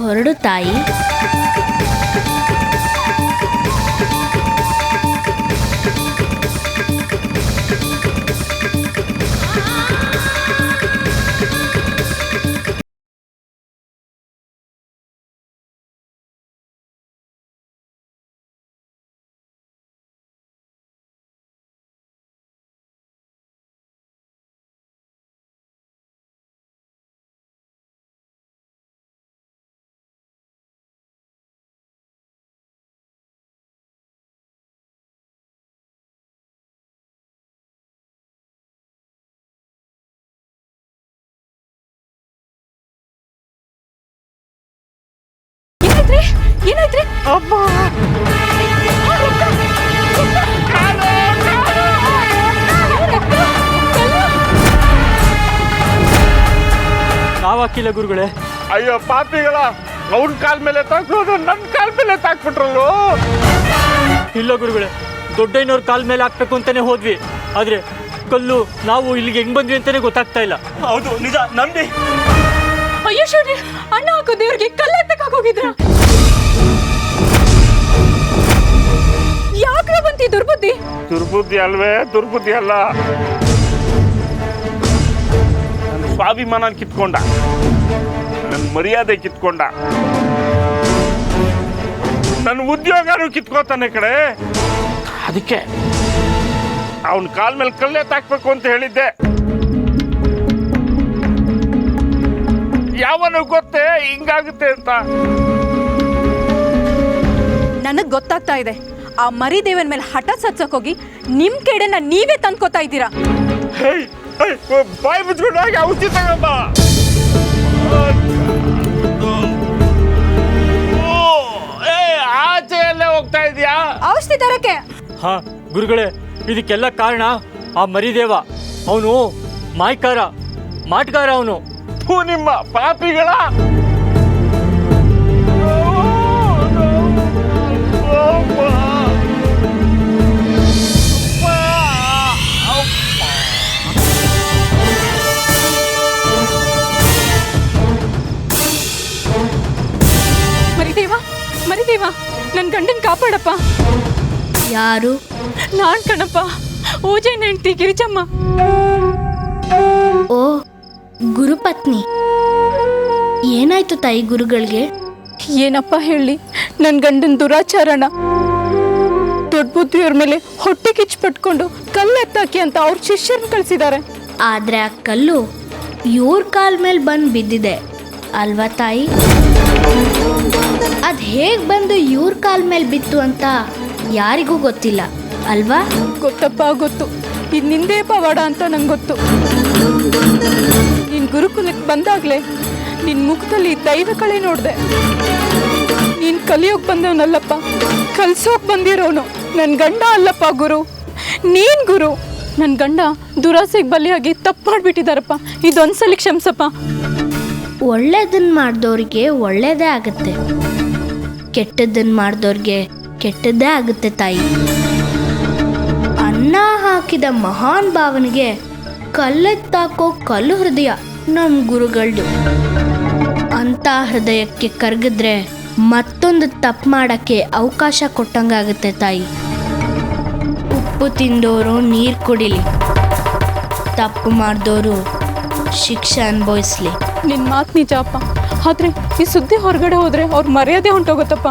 ಹೊರಡು ತಾಯಿ. ಏನಾಯ್ತ್ರಿ? ಅಮ್ಮ ನಾವಾಕಿಲ್ಲ ಗುರುಗಳೇ. ಅಯ್ಯೋ ಪಾಪಿಗಳ, ಅವನ್ ಕಾಲ್ ಮೇಲೆ ತಾಕೋದು ನನ್ನ ಕಾಲ್ ಮೇಲೆ ತಾಕ್ಬಿಟ್ರಲ್ಲೋ. ಇಲ್ಲ ಗುರುಗಳೇ, ದೊಡ್ಡಯ್ಯನವ್ರ ಕಾಲ್ ಮೇಲೆ ಹಾಕ್ಬೇಕು ಅಂತಾನೆ ಹೋದ್ವಿ. ಆದ್ರೆ ಕಲ್ಲು ನಾವು ಇಲ್ಲಿಗೆ ಹೆಂಗ್ ಬಂದ್ವಿ ಅಂತಾನೆ ಗೊತ್ತಾಗ್ತಾ ಇಲ್ಲ. ಹೌದು ನಿಜ, ನಂಬಿ. ಅಯ್ಯೋ ಶಿವ್ರಿ, ಅಣ್ಣ ಹಾಕೋ ದೇವ್ರಿಗೆ ಕಲ್ಲೆತ್ತಕ್ಕೆ ಹೋಗಿದ್ರ. ಯಾಕ್ರ ಬಂತಿ ದುರ್ಬುದ್ಧಿ? ದುರ್ಬುದ್ಧಿ ಅಲ್ವೇ, ದುರ್ಬುದ್ಧಿ ಅಲ್ಲ. ನನ್ನ ಸ್ವಾಭಿಮಾನ ಕಿತ್ಕೊಂಡ, ನನ್ನ ಮರ್ಯಾದೆ ಕಿತ್ಕೊಂಡ, ನನ್ನ ಉದ್ಯೋಗನೂ ಕಿತ್ಕೋತಾನೆ ಕಡೆ. ಅದಕ್ಕೆ ಅವನ ಕಾಲ್ ಮೇಲೆ ಕಲ್ಲೆ ತಾಕ್ಬೇಕು ಅಂತ ಹೇಳಿದ್ದೆ. ಯಾವನು ಗೊತ್ತೇ ಹಿಂಗಾಗುತ್ತೆ ಅಂತ. ನನಗ್ ಗೊತ್ತಾಗ್ತಾ ಇದೆ, ಆ ಮರಿದೇವನ್ ಮೇಲೆ ಹಠ ಸಚ್ಚಕ್ ಹೋಗಿ ನಿಮ್ ಕೆಡೆನ ನೀವೇ ತಂದ್ಕೋತಾ ಇದ್ದೀರಾ. ಬಾಯ್ ಮುಚ್ಕೊಂಡು ಹೋಗಿ ಔಷಧಿ ತಗೊಂಬ. ಆಚೆಯಲ್ಲೇ ಹೋಗ್ತಾ ಇದೀಯಾ ಔಷಧಿ ತರಕ್ಕೆ? ಹಾ ಗುರುಗಳೇ, ಇದಕ್ಕೆಲ್ಲ ಕಾರಣ ಆ ಮರಿದೇವ. ಅವನು ಮಾಯ್ಕಾರ, ಮಾಟ್ಗಾರ ಅವನು. ನಿಮ್ಮ ಪಾಪಿಗಳ. ಮರಿದೇವ, ಮರಿದೇವ, ನನ್ ಗಂಡನ್ ಕಾಪಾಡಪ್ಪ. ಯಾರು? ನಾನ್ ಕಣಪ್ಪ, ಓಜೇನ್ ಹೆಂಡ್ತಿ ಗಿರಿಜಮ್ಮ. ಓ, ಗುರುಪತ್ನಿ. ಏನಾಯ್ತು ತಾಯಿ ಗುರುಗಳಿಗೆ? ಏನಪ್ಪ ಹೇಳಿ, ನನ್ ಗಂಡನ್ ದುರಾಚಾರಣ. ದೊಡ್ಡ ಬುದ್ಧಿಯವ್ರ ಮೇಲೆ ಹೊಟ್ಟೆ ಕಿಚ್ಚು ಪಟ್ಕೊಂಡು ಕಲ್ಲೆತ್ತಾಕಿ ಅಂತ ಅವ್ರ ಶಿಷ್ಯರನ್ನ ಕಳಿಸಿದ್ದಾರೆ. ಆದ್ರೆ ಆ ಕಲ್ಲು ಇವ್ರ ಕಾಲ್ ಮೇಲೆ ಬಂದು ಬಿದ್ದಿದೆ ಅಲ್ವಾ ತಾಯಿ? ಅದ್ ಹೇಗ್ ಬಂದು ಇವ್ರ ಕಾಲ್ ಮೇಲೆ ಬಿತ್ತು ಅಂತ ಯಾರಿಗೂ ಗೊತ್ತಿಲ್ಲ ಅಲ್ವಾ? ಗೊತ್ತಪ್ಪ, ಗೊತ್ತು. ಇದು ನಿಂದೇ ಪವಾಡ ಅಂತ ನಂಗೆ ಗೊತ್ತು. ನೀನ್ ಗುರುಕುಲಕ್ಕೆ ಬಂದಾಗ್ಲೇ ನಿನ್ ಮುಖದಲ್ಲಿ ದೈವ ಕಳೆ ನೋಡ್ದೆ. ನೀನ್ ಕಲಿಯೋಕ್ ಬಂದವನಲ್ಲಪ್ಪ, ಕಲ್ಸೋಕ್ ಬಂದಿರೋನು. ನನ್ ಗಂಡ ಅಲ್ಲಪ್ಪ ಗುರು, ನೀನ್ ಗುರು. ನನ್ ಗಂಡ ದುರಾಸೆಗೆ ಬಲಿಯಾಗಿ ತಪ್ಪು ಮಾಡ್ಬಿಟ್ಟಿದಾರಪ್ಪ. ಇದೊಂದ್ಸಲಿ ಕ್ಷಮಿಸಪ್ಪ. ಒಳ್ಳೇದನ್ನ ಮಾಡಿದವ್ರಿಗೆ ಒಳ್ಳೇದೇ ಆಗುತ್ತೆ, ಕೆಟ್ಟದ್ದನ್ನ ಮಾಡಿದವ್ರಿಗೆ ಕೆಟ್ಟದ್ದೇ ಆಗುತ್ತೆ ತಾಯಿ. ಅನ್ನ ಹಾಕಿದ ಮಹಾನ್ ಭಾವನೆಗೆ ಕಲ್ಲೆತ್ತಾಕೋ ಕಲ್ಲು ಹೃದಯ ನಮ್ಮ ಗುರುಗಳದು. ಅಂತ ಹೃದಯಕ್ಕೆ ಕರಗಿದ್ರೆ ಮತ್ತೊಂದು ತಪ್ಪು ಮಾಡೋಕ್ಕೆ ಅವಕಾಶ ಕೊಟ್ಟಂಗಾಗುತ್ತೆ ತಾಯಿ. ಉಪ್ಪು ತಿಂದವರು ನೀರು ಕುಡಿಲಿ, ತಪ್ಪು ಮಾಡಿದವರು ಶಿಕ್ಷೆ ಅನುಭವಿಸ್ಲಿ. ನಿನ್ ಮಾತು ನಿಜ ಅಪ್ಪ, ಆದ್ರೆ ಈ ಸುದ್ದಿ ಹೊರಗಡೆ ಹೋದ್ರೆ ಅವ್ರ ಮರ್ಯಾದೆ ಹೊಂಟೋಗುತ್ತಪ್ಪ.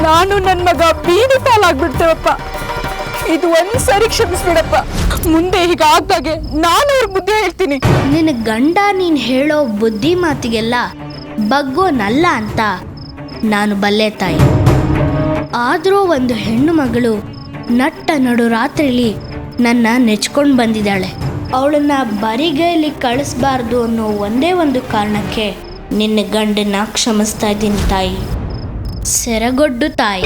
ನಾನು ನನ್ನ ಮಗ ಬೀದಿ ಪಾಲಾಗ್ಬಿಡ್ತೇವಪ್ಪ. ಇದು ಒಂದ್ಸರಿ ಕ್ಷಮಿಸ್ಬಿಡಪ್ಪ. ಮುಂದೆ ಹೀಗಾಗ್ದಾಗೆ ನಾನು ಅವ್ರ ಬುದ್ಧಿ ಹೇಳ್ತೀನಿ. ನಿನ್ನ ಗಂಡ ನೀನು ಹೇಳೋ ಬುದ್ಧಿ ಮಾತಿಗೆಲ್ಲ ಬಗ್ಗೋನಲ್ಲ ಅಂತ ನಾನು ಬಲ್ಲೆ ತಾಯಿ. ಆದರೂ ಒಂದು ಹೆಣ್ಣು ಮಗಳು ನಟ್ಟ ನಡು ರಾತ್ರಿಲಿ ನನ್ನ ನೆಚ್ಕೊಂಡು ಬಂದಿದ್ದಾಳೆ. ಅವಳನ್ನ ಬರಿಗೈಲಿ ಕಳಿಸ್ಬಾರ್ದು ಅನ್ನೋ ಒಂದೇ ಒಂದು ಕಾರಣಕ್ಕೆ ನಿನ್ನ ಗಂಡನ್ನ ಕ್ಷಮಿಸ್ತಾ ಇದ್ದೀನಿ ತಾಯಿ. ಸೆರಗೊಡ್ಡು ತಾಯಿ.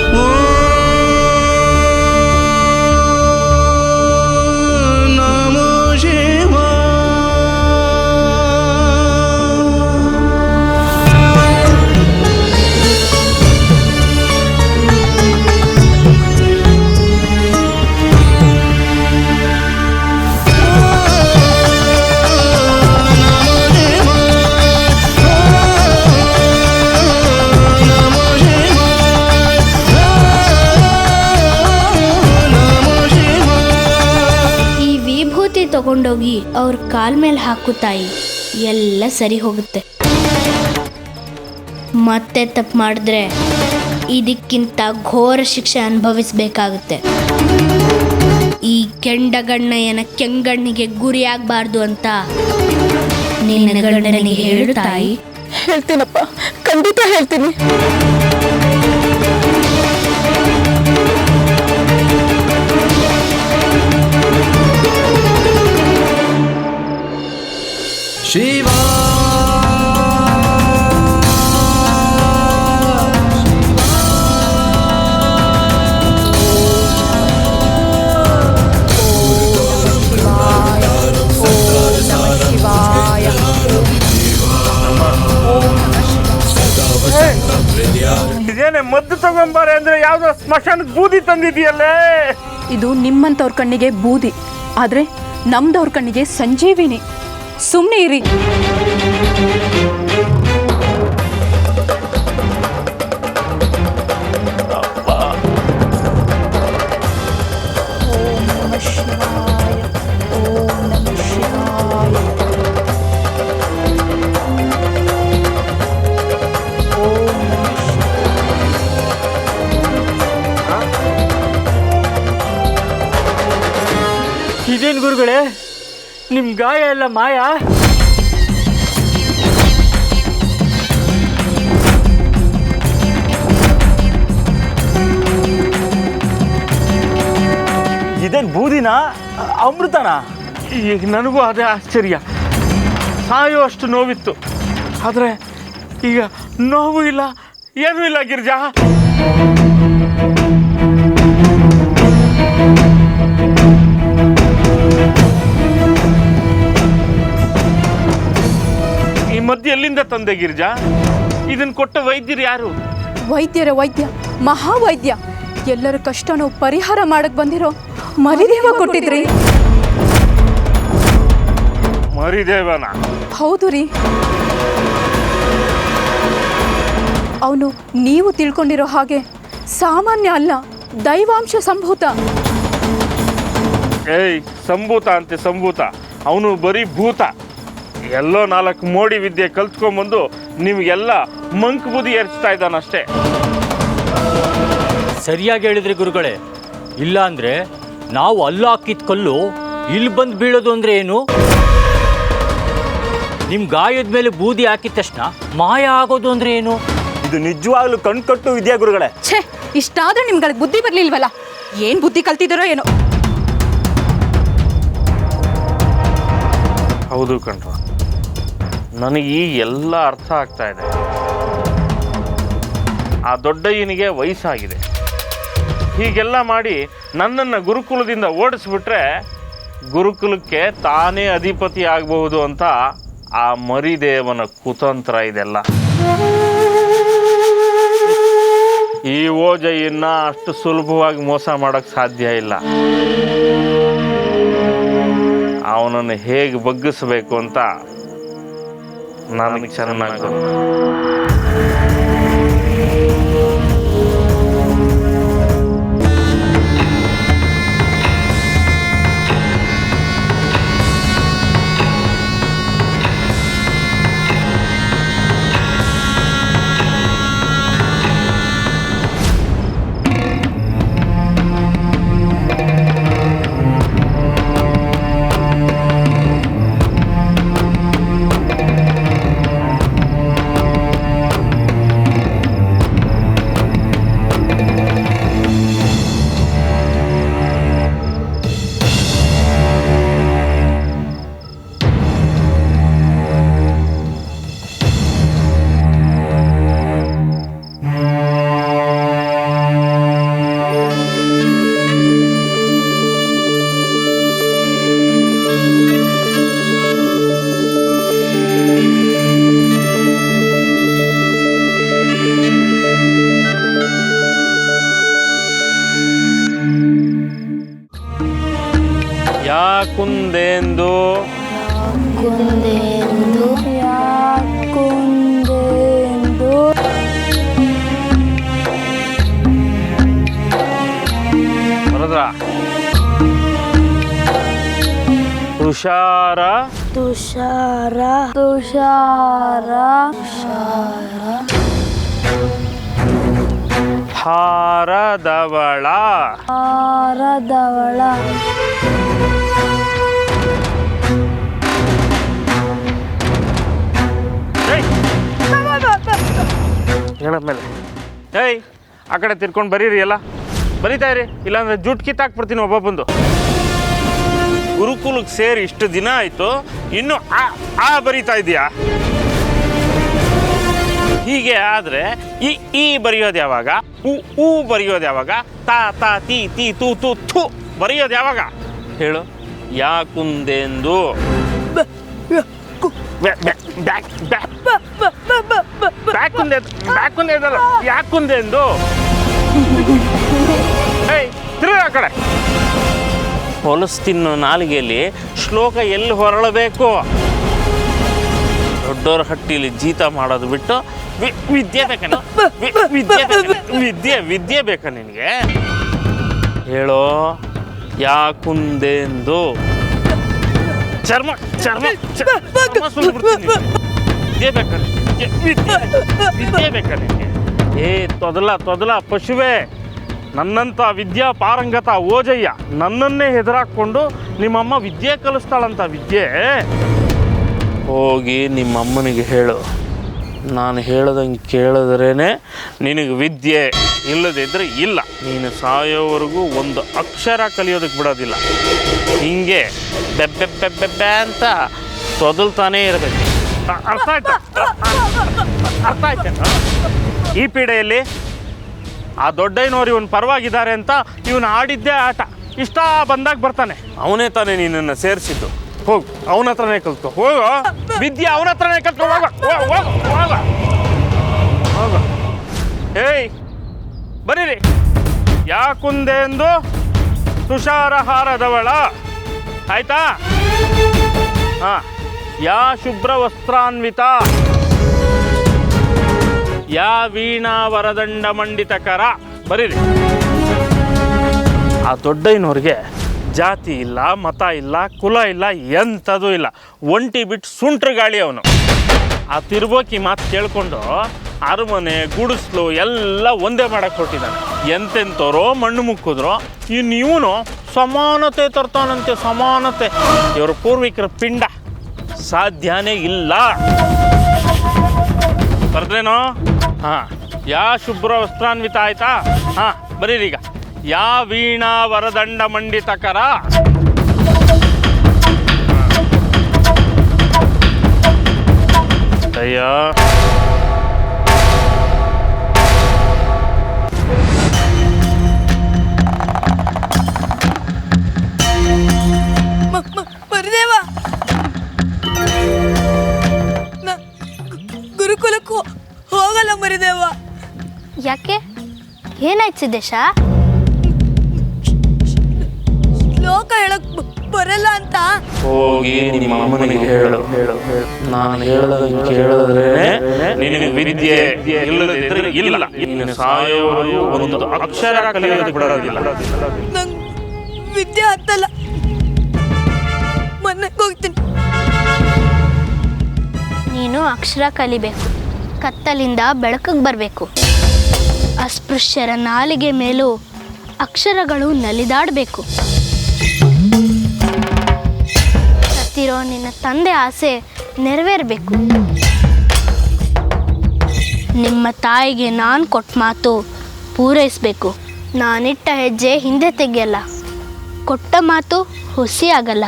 ತಗೊಂಡೋಗಿ ಅವ್ರ ಕಾಲ್ ಮೇಲೆ ಹಾಕು ತಾಯಿ, ಎಲ್ಲ ಸರಿ ಹೋಗುತ್ತೆ. ಮತ್ತೆ ತಪ್ಪು ಮಾಡಿದ್ರೆ ಇದಕ್ಕಿಂತ ಘೋರ ಶಿಕ್ಷೆ ಅನುಭವಿಸ್ಬೇಕಾಗುತ್ತೆ. ಈ ಕೆಂಡಗಣ್ಣಯ್ಯನ ಕೆಂಗಣ್ಣಿಗೆ ಗುರಿಯಾಗಬಾರ್ದು ಅಂತ ನಿನ್ನ ಗಂಡನಿಗೆ ಹೇಳು ತಾಯಿ. ಹೇಳ್ತೀನಪ್ಪ, ಖಂಡಿತ ಹೇಳ್ತೀನಿ. ಶಿವಾ ಇದೇನೆ ಮದ್ದು ತಗೊಂಬಾರೆ ಅಂದ್ರೆ ಯಾವ್ದೋ ಸ್ಮಶಾನಕ್ಕೆ ಬೂದಿ ತಂದಿದೆಯಲ್ಲೇ. ಇದು ನಿಮ್ಮಂತವ್ರ ಕಣ್ಣಿಗೆ ಬೂದಿ, ಆದ್ರೆ ನಮ್ದವ್ರ ಕಣ್ಣಿಗೆ ಸಂಜೀವಿನಿ. ಸುಮ್ಮನೆ ಇರಿ. ಇದೇನು ಗುರುಗಳೇ, ನಿಮ್ಮ ಗಾಯ ಎಲ್ಲ ಮಾಯ? ಇದೇನು ಬೂದಿನ ಅಮೃತನ? ಈಗ ನನಗೂ ಅದೇ ಆಶ್ಚರ್ಯ. ಸಾಯೋ ಅಷ್ಟು ನೋವಿತ್ತು, ಆದರೆ ಈಗ ನೋವು ಇಲ್ಲ, ಏನೂ ಇಲ್ಲ. ಗಿರಿಜಾ, ಈ ಮಧ್ಯೆ ಎಲ್ಲಿಂದ ತಂದೆ ಗಿರಿಜಾ? ಇದನ್ನು ಕೊಟ್ಟ ವೈದ್ಯರು ಯಾರು? ವೈದ್ಯರ ವೈದ್ಯ, ಮಹಾವೈದ್ಯ. ಎಲ್ಲರ ಕಷ್ಟನೂ ಪರಿಹಾರ ಮಾಡಕ್ ಬಂದಿರೋ ಮರಿದೇವ ಕೊಟ್ಟಿದ್ರಿ. ಮರಿದೇವನ? ಹೌದು ರೀ. ಅವನು ನೀವು ತಿಳ್ಕೊಂಡಿರೋ ಹಾಗೆ ಸಾಮಾನ್ಯ ಅಲ್ಲ, ದೈವಾಂಶ ಸಂಭೂತ. ಏಯ್, ಸಂಭೂತ ಅಂತೆ ಸಂಭೂತ. ಅವನು ಬರೀ ಭೂತ. ಎಲ್ಲೋ 4 ಮೋಡಿ ವಿದ್ಯೆ ಕಲ್ತ್ಕೊಂಡ್ಬಂದು ನಿಮಗೆಲ್ಲ ಮಂಕ್ ಬುದ್ಧಿ ಏರಿಸ್ತಾ ಇದ್ದಾನಷ್ಟೇ. ಸರಿಯಾಗಿ ಹೇಳಿದ್ರಿ ಗುರುಗಳೇ. ಇಲ್ಲ ಅಂದ್ರೆ ನಾವು ಅಲ್ಲ ಹಾಕಿದ ಕಲ್ಲು ಇಲ್ಲಿ ಬಂದು ಬೀಳೋದು ಅಂದ್ರೆ ಏನು? ನಿಮ್ಮ ಗಾಯದ ಮೇಲೆ ಬೂದಿ ಹಾಕಿದ ತಕ್ಷಣ ಮಾಯ ಆಗೋದು ಅಂದ್ರೆ ಏನು? ಇದು ನಿಜವಾಗ್ಲೂ ಕಣ್ಕಟ್ಟು ವಿದ್ಯಾ ಗುರುಗಳೇ. ಛೇ, ಇಷ್ಟಾದ್ರೂ ನಿಮ್ಗಳಿಗೆ ಬುದ್ಧಿ ಬರ್ಲಿಲ್ವಲ್ಲ? ಏನ್ ಬುದ್ಧಿ ಕಲ್ತಿದಾರೋ ಏನೋ. ಹೌದು ಕಣ್ರ, ನನಗೆ ಈ ಎಲ್ಲ ಅರ್ಥ ಆಗ್ತಾ ಇದೆ. ಆ ದೊಡ್ಡಯ್ಯನಿಗೆ ವಯಸ್ಸಾಗಿದೆ. ಹೀಗೆಲ್ಲ ಮಾಡಿ ನನ್ನನ್ನು ಗುರುಕುಲದಿಂದ ಓಡಿಸ್ಬಿಟ್ರೆ ಗುರುಕುಲಕ್ಕೆ ತಾನೇ ಅಧಿಪತಿ ಆಗಬಹುದು ಅಂತ ಆ ಮರಿದೇವನ ಕುತಂತ್ರ ಇದೆಲ್ಲ. ಈ ಓಜಯ್ಯನ್ನ ಅಷ್ಟು ಸುಲಭವಾಗಿ ಮೋಸ ಮಾಡೋಕ್ಕೆ ಸಾಧ್ಯ ಇಲ್ಲ. ಅವನನ್ನು ಹೇಗೆ ಬಗ್ಗಿಸ್ಬೇಕು ಅಂತ ನನಗೆ ಚೆನ್ನಾಗಿ ಗೊತ್ತು. ಕುಂದೇಂದು ಬರದ್ರ ತುಷಾರ ತುಷಾರ ತುಷಾರ ಹಾರದವಳ ಹಾರದವಳ ಹೇಳದ್ಮೇಲೆ ಏಯ್ ಆ ಕಡೆ ತಿರ್ಕೊಂಡು ಬರೀರಿ ಎಲ್ಲ ಬರೀತಾ ಇರಿ, ಇಲ್ಲಾಂದ್ರೆ ಜುಟ್ ಕಿತ್ತಾಕ್ಬಿಡ್ತೀನಿ ಒಬ್ಬೊಬ್ಬಂದು. ಗುರುಕುಲಕ್ಕೆ ಸೇರಿ ಇಷ್ಟು ದಿನ ಆಯಿತು, ಇನ್ನು ಆ ಬರೀತಾ ಇದೆಯಾ? ಹೀಗೆ ಆದರೆ ಈ ಬರೆಯೋದು ಯಾವಾಗ? ಉ ಬರೆಯೋದು ಯಾವಾಗ? ತಾ ತಿ ತಿ ತು ತು ಥು ಬರೆಯೋದು ಯಾವಾಗ ಹೇಳು? ಯಾಕುಂದೆಂದು ಯಾಕುಂದೆಂದು ತಿರುಗ ಆ ಕಡೆ. ಹೊಲಸು ತಿನ್ನೋ ನಾಲಿಗೆಯಲ್ಲಿ ಶ್ಲೋಕ ಎಲ್ಲಿ ಹೊರಳಬೇಕು? ದೊಡ್ಡೋರ ಹಟ್ಟಿಲಿ ಜೀತ ಮಾಡೋದು ಬಿಟ್ಟು ವಿದ್ಯೆ ಬೇಕನ? ವಿದ್ಯೆ ಬೇಕಾ ನಿನಗೆ? ಹೇಳೋ ಯಾಕುಂದೆಂದು. ಚರ್ಮ ವಿದ್ಯೆ ಬೇಕಾ? ವಿದ್ಯೆ ಬೇಕಾ ನಿನಗೆ? ತೊದಲ ಪಶುವೇ, ನನ್ನಂಥ ವಿದ್ಯಾ ಪಾರಂಗತ ಓಜಯ್ಯ ನನ್ನನ್ನೇ ಹೆದರಾಕೊಂಡು ನಿಮ್ಮಮ್ಮ ವಿದ್ಯೆ ಕಲಿಸ್ತಾಳಂತ. ವಿದ್ಯೆ ಹೋಗಿ ನಿಮ್ಮಮ್ಮನಿಗೆ ಹೇಳು, ನಾನು ಹೇಳ್ದಂಗೆ ಕೇಳಿದ್ರೇ ನಿನಗೆ ವಿದ್ಯೆ, ಇಲ್ಲದಿದ್ದರೆ ಇಲ್ಲ. ನೀನು ಸಾಯೋವರೆಗೂ ಒಂದು ಅಕ್ಷರ ಕಲಿಯೋದಕ್ಕೆ ಬಿಡೋದಿಲ್ಲ. ಹಿಂಗೆ ಬೆಬ್ಬೆ ಅಂತ ತೊದಲ್ತಾನೇ ಇರಬೇಕು. ಅರ್ಥ ಆಯ್ತಾ? ಅರ್ಥ ಆಯ್ತೇನು? ಈ ಪೀಡೆಯಲ್ಲಿ ಆ ದೊಡ್ಡಯ್ಯನವ್ರು ಇವನು ಪರವಾಗಿದ್ದಾರೆ ಅಂತ ಇವನು ಆಡಿದ್ದೇ ಆಟ. ಇಷ್ಟ ಬಂದಾಗ ಬರ್ತಾನೆ. ಅವನೇ ತಾನೇ ನಿನ್ನನ್ನು ಸೇರಿಸಿದ್ದು. ಹೋಗು, ಅವನ ಹತ್ರನೇ ಕಲ್ತ್ಕೊ. ಹೋಗು, ವಿದ್ಯೆ ಅವನ ಹತ್ರನೇ ಕಲ್ತ್ಕೊ. ಹೋಗ. ಏಯ್ ಬರೀರಿ. ಯಾಕುಂದೆಂದು ತುಷಾರಹಾರದವಳ. ಆಯ್ತಾ? ಹಾಂ. ಯಾ ಶುಭ್ರ ವಸ್ತ್ರಾನ್ವಿತ, ಯಾ ವೀಣಾ ವರದಂಡ ಮಂಡಿತಕರ. ಬರೀರಿ. ಆ ದೊಡ್ಡಯ್ಯನವ್ರಿಗೆ ಜಾತಿ ಇಲ್ಲ, ಮತ ಇಲ್ಲ, ಕುಲ ಇಲ್ಲ, ಎಂಥದೂ ಇಲ್ಲ. ಒಂಟಿ ಬಿಟ್ಟು ಸುಂಟ್ರ ಗಾಳಿ ಅವನು. ಆ ತಿರ್ಬೋಕಿ ಮಾತು ಕೇಳಿಕೊಂಡು ಅರಮನೆ ಗುಡಿಸ್ಲು ಎಲ್ಲ ಒಂದೇ ಮಾಡಕ್ಕೆ ಹೊಟ್ಟಿದ್ದಾನೆ. ಎಂತೆಂಥವ್ರೋ ಮಣ್ಣು ಮುಕ್ಕಿದ್ರು ಇವನು ಸಮಾನತೆ ತರ್ತಾನಂತೆ. ಸಮಾನತೆ ಇವರು ಪೂರ್ವಿಕರ ಪಿಂಡ. ಸಾಧ್ಯನೇ ಇಲ್ಲ. ಬರ್ದ್ರೇನೋ? ಹಾಂ. ಯಾ ಶುಭ್ರ ವಸ್ತ್ರಾನ್ವಿತ. ಆಯ್ತಾ? ಹಾಂ ಬರೀರೀಗ. ಯಾ ವೀಣಾ ವರದಂಡ ಮಂಡಿತಕರ. ಅಯ್ಯ ಮರಿದೇವ, ಗುರುಕುಲಕ್ಕೂ ಹೋಗಲ್ಲ ಮರಿದೇವ. ಯಾಕೆ? ಏನಾಯ್ತು ಸಿದ್ದೇಶ? ಶ್ಲೋಕ ಹೇಳಕ್ ಬರಲ್ಲ ಅಂತ. ಹೋಗಿ ನಿಮ್ಮ ಅಮ್ಮನಿಗೆ ಹೇಳು, ನಾನು ಹೇಳೋದನ್ನು ಕೇಳಿದ್ರೆ ನಿನಗೆ ವಿದ್ಯೆ, ಇಲ್ಲದಿದ್ದರೆ ಇಲ್ಲ. ನೀನು ಸಾಯೋವರೆಗೂ ಒಂದು ಅಕ್ಷರ ಕಲಿಯೋದಕ್ಕೆ ಬಿಡೋದಿಲ್ಲ. ನಂಗೆ ವಿದ್ಯೆ ಹತ್ತಲ್ಲ, ಮನೆಗೆ ಹೋಗ್ತೀನಿ. ನೀನು ಅಕ್ಷರ ಕಲಿಬೇಕು, ಕತ್ತಲಿಂದ ಬೆಳಕಿಗೆ ಬರಬೇಕು. ಅಸ್ಪೃಶ್ಯರ ನಾಲಿಗೆ ಮೇಲೂ ಅಕ್ಷರಗಳು ನಲಿದಾಡಬೇಕು. ಸತ್ತಿರೋ ನಿನ್ನ ತಂದೆ ಆಸೆ ನೆರವೇರಬೇಕು. ನಿಮ್ಮ ತಾಯಿಗೆ ನಾನು ಕೊಟ್ಟ ಮಾತು ಪೂರೈಸಬೇಕು. ನಾನಿಟ್ಟ ಹೆಜ್ಜೆ ಹಿಂದೆ ತೆಗೆಯಲ್ಲ, ಕೊಟ್ಟ ಮಾತು ಹುಸಿ ಆಗಲ್ಲ.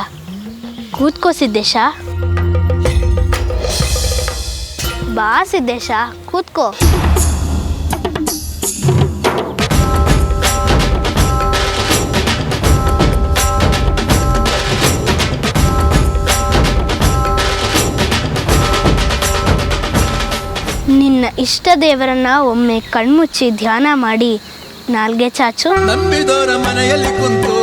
ಕೂತ್ಕೋ ಸಿದ್ದೇಶ. ಬಾ ಸಿದ್ದೇಶ, ಕೂತ್ಕೋ. ನಿನ್ನ ಇಷ್ಟ ದೇವರನ್ನ ಒಮ್ಮೆ ಕಣ್ಮುಚ್ಚಿ ಧ್ಯಾನ ಮಾಡಿ ನಾಲ್ಗೆ ಚಾಚು. ನಂಬಿದವರ ಮನೆಯಲ್ಲಿ ಕುಂತು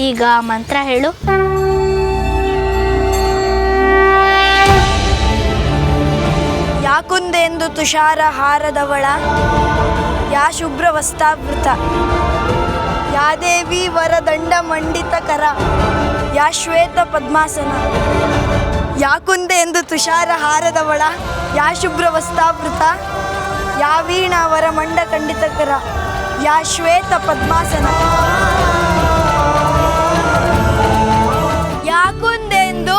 ಈಗ ಮಂತ್ರ ಹೇಳು. ಯಾಕುಂದೆಂದು ತುಷಾರ ಹಾರದವಳ, ಯಾ ಶುಭ್ರ ವಸ್ತಾವೃತ, ಯಾ ದೇವಿ ವರದಂಡ ಮಂಡಿತ ಕರ, ಯಾ ಶ್ವೇತ ಪದ್ಮಾಸನ. ಯಾಕುಂದೆಂದು ತುಷಾರ ಹಾರದವಳ, ಯಾ ಶುಭ್ರ ವಸ್ತಾವೃತ, ಯಾ ವೀಣಾ ವರ ಮಂಡ ಖಂಡಿತ ಕರ, ಯಾ ಶ್ವೇತ ಪದ್ಮಾಸನ. ಯಾಕುಂದೆಂದು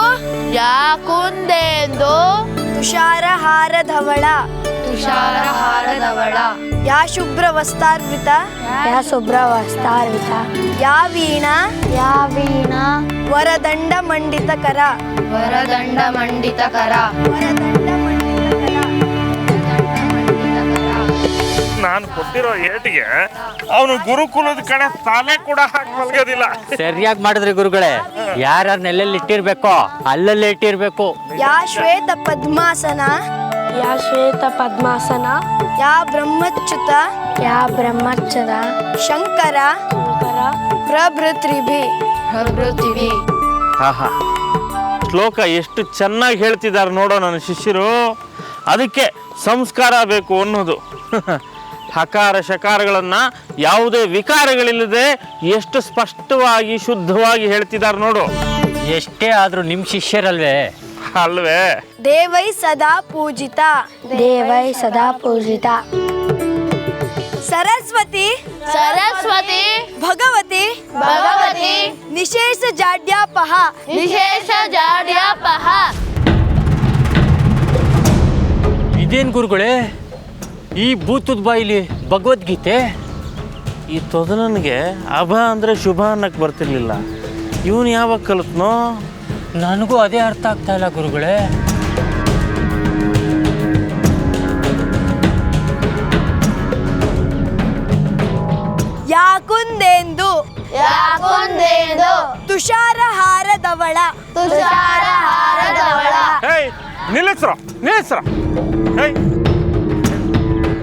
ತುಷಾರ ಹಾರದವಳ, ಯಾ ಶುಭ್ರ ವಸ್ತಾರ್ವಿತ, ಯಾ ವೀಣಾ ವರದಂಡ ಮಂಡಿತ ಕರ, ನಾನು ಕೊಟ್ಟಿರೋ ಏಟಿಗೆ ಅವನು ಗುರುಕುಲದ ಕಡೆ ತಲೆ ಕೂಡ ಹಾಕಿ ಮಲ್ಗೋದಿಲ್ಲ. ಸರಿಯಾಗಿ ಮಾಡಿದ್ರಿ ಗುರುಗಳೇ. ಯಾರ್ಯಾರನ್ನ ಎಲ್ಲೆಲ್ಲಿ ಇಟ್ಟಿರ್ಬೇಕೋ ಅಲ್ಲಲ್ಲೇ ಇಟ್ಟಿರ್ಬೇಕು. ಯಾ ಶ್ವೇತ ಪದ್ಮಾಸನ, ಯಾ ಬ್ರಹ್ಮಚ್ಯುತ, ಶಂಕರ ಪ್ರಭೃತಿಭಿ. ಆಹಾ, ಶ್ಲೋಕ ಎಷ್ಟು ಚೆನ್ನಾಗಿ ಹೇಳ್ತಿದ್ದಾರೆ ನೋಡೋ ನನ್ನ ಶಿಷ್ಯರು. ಅದಕ್ಕೆ ಸಂಸ್ಕಾರ ಬೇಕು ಅನ್ನೋದು. ಹಕಾರ ಶಕಾರಗಳನ್ನು ಯಾವುದೇ ವಿಕಾರಗಳಿಲ್ಲದೆ ಎಷ್ಟು ಸ್ಪಷ್ಟವಾಗಿ ಶುದ್ಧವಾಗಿ ಹೇಳ್ತಿದ್ದಾರೆ ನೋಡು. ಎಷ್ಟೇ ಆದ್ರೂ ನಿಮ್ಮ ಶಿಷ್ಯರಲ್ವೇ? ಅಲ್ವೇ? ದೇವೈ ಸದಾ ಪೂಜಿತ, ಸರಸ್ವತಿ ಭಗವತಿ ನಿಶೇಷ ಜಾಡ್ಯಾಪಹ. ಇದೇನು ಗುರುಗಳೇ, ಈ ಭೂತದ ಬಾಯಿಲಿ ಭಗವದ್ಗೀತೆ? ಈ ತೊದಲನಿಗೆ ಅಭ ಅಂದರೆ ಶುಭ ಅನ್ನಕ್ಕೆ ಬರ್ತಿರ್ಲಿಲ್ಲ. ಇವನು ಯಾವಾಗ ಕಲಿತ್ನೋ? ನನಗೂ ಅದೇ ಅರ್ಥ ಆಗ್ತಾ ಇಲ್ಲ ಗುರುಗಳೇ. ಯಾಕುಂದೆಂದು ತುಷಾರ ಹಾರದವಳ, ಹೇಯ್ ನಿಲ್ಲಿಸ್ರ. ಹೇಯ್